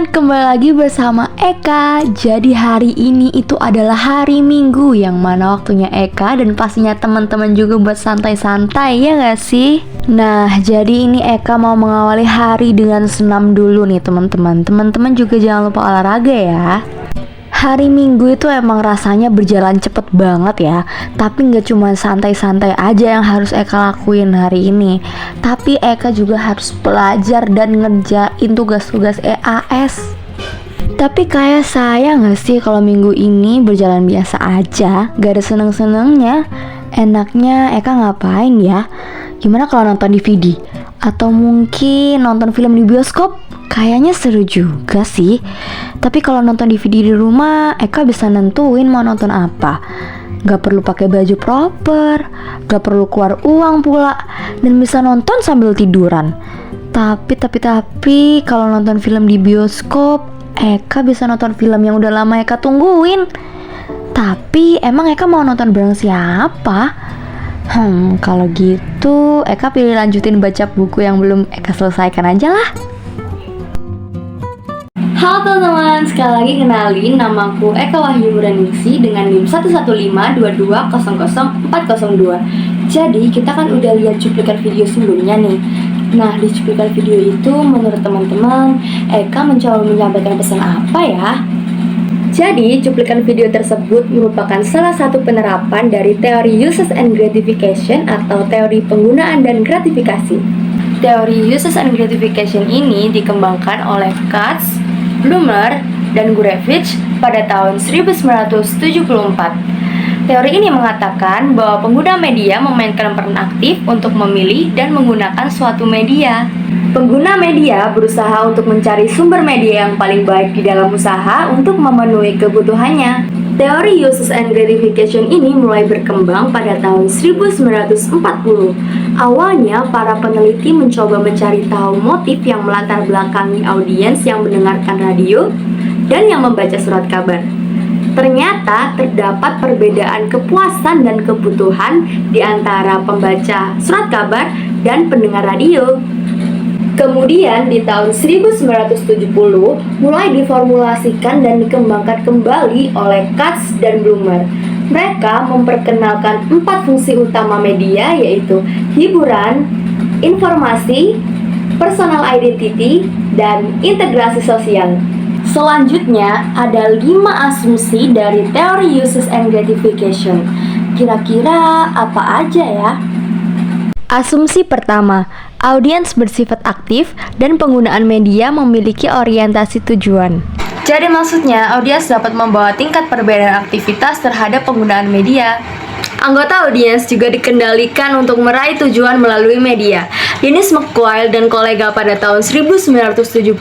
teman-teman, kembali lagi bersama Eka. Jadi hari ini itu adalah hari Minggu, yang mana waktunya Eka dan pastinya teman-teman juga buat santai-santai, ya gak sih? Nah, jadi ini Eka mau mengawali hari dengan senam dulu nih teman-teman. Teman-teman juga jangan lupa olahraga ya. Hari Minggu itu emang rasanya berjalan cepet banget ya. Tapi gak cuma santai-santai aja yang harus Eka lakuin hari ini, tapi Eka juga harus belajar dan ngerjain tugas-tugas EAS. Tapi kayak saya gak sih kalau minggu ini berjalan biasa aja, gak ada seneng-senengnya. Enaknya Eka ngapain ya? Gimana kalau nonton DVD? Atau mungkin nonton film di bioskop? Kayaknya seru juga sih. Tapi kalau nonton DVD di rumah, Eka bisa nentuin mau nonton apa. Gak perlu pakai baju proper, gak perlu keluar uang pula, dan bisa nonton sambil tiduran. Tapi kalau nonton film di bioskop, Eka bisa nonton film yang udah lama Eka tungguin. Tapi emang Eka mau nonton bareng siapa? Kalau gitu Eka pilih lanjutin baca buku yang belum Eka selesaikan aja lah. Halo teman-teman, sekali lagi kenalin, namaku Eka Wahyu Muraningsi dengan NIM 11522000402. Jadi kita kan udah lihat cuplikan video sebelumnya nih. Nah, di cuplikan video itu menurut teman-teman Eka mencoba menyampaikan pesan apa ya? Jadi cuplikan video tersebut merupakan salah satu penerapan dari teori uses and gratification atau teori penggunaan dan gratifikasi. Teori uses and gratification ini dikembangkan oleh Katz, Blumer, dan Gurevich pada tahun 1974. Teori ini mengatakan bahwa pengguna media memainkan peran aktif untuk memilih dan menggunakan suatu media. Pengguna media berusaha untuk mencari sumber media yang paling baik di dalam usaha untuk memenuhi kebutuhannya. Teori uses and gratification ini mulai berkembang pada tahun 1940. Awalnya, para peneliti mencoba mencari tahu motif yang melatar belakangi audiens yang mendengarkan radio dan yang membaca surat kabar. Ternyata terdapat perbedaan kepuasan dan kebutuhan di antara pembaca surat kabar dan pendengar radio. Kemudian di tahun 1970 mulai diformulasikan dan dikembangkan kembali oleh Katz dan Blumer. Mereka memperkenalkan 4 fungsi utama media, yaitu hiburan, informasi, personal identity, dan integrasi sosial. Selanjutnya ada 5 asumsi dari teori uses and gratification. Kira-kira apa aja ya? Asumsi pertama, audiens bersifat aktif dan penggunaan media memiliki orientasi tujuan. Jadi maksudnya, audiens dapat membawa tingkat perbedaan aktivitas terhadap penggunaan media. Anggota audiens juga dikendalikan untuk meraih tujuan melalui media. Dennis McQuail dan kolega pada tahun 1972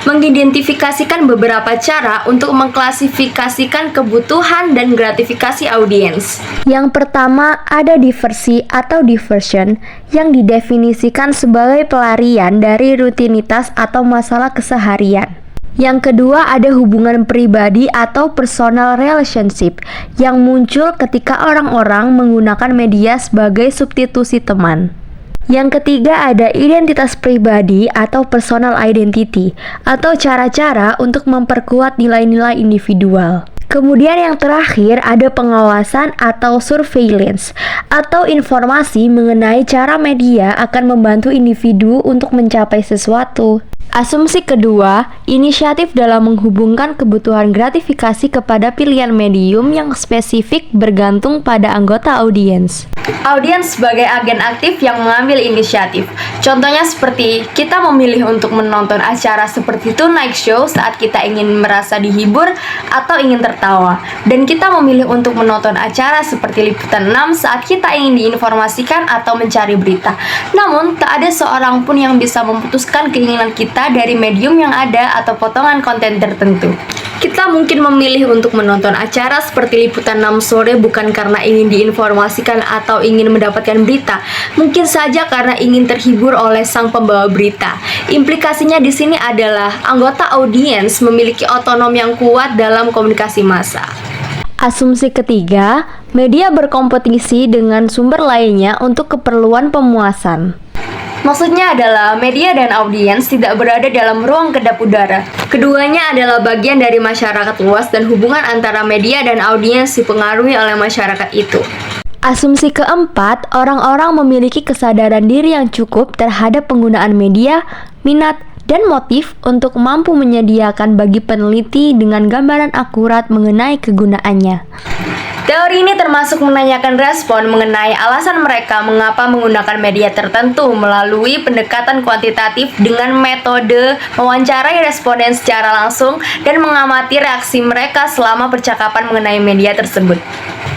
mengidentifikasikan beberapa cara untuk mengklasifikasikan kebutuhan dan gratifikasi audiens. Yang pertama ada diversi atau diversion, yang didefinisikan sebagai pelarian dari rutinitas atau masalah keseharian. Yang kedua ada hubungan pribadi atau personal relationship, yang muncul ketika orang-orang menggunakan media sebagai substitusi teman. Yang ketiga ada identitas pribadi atau personal identity, atau cara-cara untuk memperkuat nilai-nilai individual. Kemudian yang terakhir ada pengawasan atau surveillance, atau informasi mengenai cara media akan membantu individu untuk mencapai sesuatu. Asumsi kedua, inisiatif dalam menghubungkan kebutuhan gratifikasi kepada pilihan medium yang spesifik bergantung pada anggota audiens. Audiens sebagai agen aktif yang mengambil inisiatif. Contohnya seperti kita memilih untuk menonton acara seperti Tonight Show saat kita ingin merasa dihibur atau ingin tertawa. Dan kita memilih untuk menonton acara seperti Liputan 6 saat kita ingin diinformasikan atau mencari berita. Namun, tak ada seorang pun yang bisa memutuskan keinginan kita dari medium yang ada atau potongan konten tertentu. Kita mungkin memilih untuk menonton acara seperti Liputan 6 sore bukan karena ingin diinformasikan atau ingin mendapatkan berita, mungkin saja karena ingin terhibur oleh sang pembawa berita. Implikasinya di sini adalah anggota audiens memiliki otonom yang kuat dalam komunikasi massa. Asumsi ketiga, media berkompetisi dengan sumber lainnya untuk keperluan pemuasan. Maksudnya adalah media dan audiens tidak berada dalam ruang kedap udara. Keduanya adalah bagian dari masyarakat luas dan hubungan antara media dan audiens dipengaruhi oleh masyarakat itu. Asumsi keempat, orang-orang memiliki kesadaran diri yang cukup terhadap penggunaan media, minat, dan motif untuk mampu menyediakan bagi peneliti dengan gambaran akurat mengenai kegunaannya. Teori ini termasuk menanyakan respon mengenai alasan mereka mengapa menggunakan media tertentu melalui pendekatan kuantitatif dengan metode mewawancarai responden secara langsung dan mengamati reaksi mereka selama percakapan mengenai media tersebut.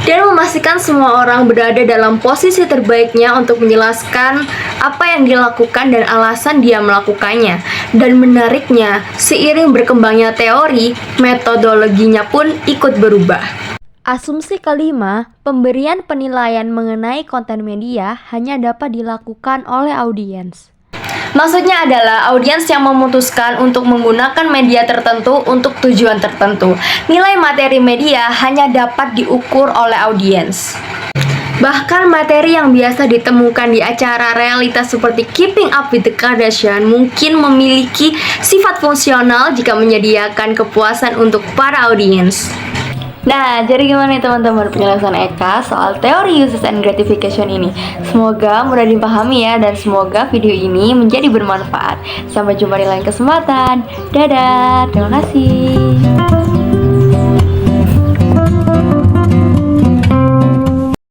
Dan memastikan semua orang berada dalam posisi terbaiknya untuk menjelaskan apa yang dilakukan dan alasan dia melakukannya. Dan menariknya, seiring berkembangnya teori, metodologinya pun ikut berubah. Asumsi kelima, pemberian penilaian mengenai konten media hanya dapat dilakukan oleh audiens. Maksudnya adalah audiens yang memutuskan untuk menggunakan media tertentu untuk tujuan tertentu. Nilai materi media hanya dapat diukur oleh audiens. Bahkan materi yang biasa ditemukan di acara realitas seperti Keeping Up with the Kardashian mungkin memiliki sifat fungsional jika menyediakan kepuasan untuk para audiens. Nah, jadi gimana nih teman-teman penjelasan Eka soal teori uses and gratification ini? Semoga mudah dipahami ya, dan semoga video ini menjadi bermanfaat. Sampai jumpa di lain kesempatan. Dadah, terima kasih.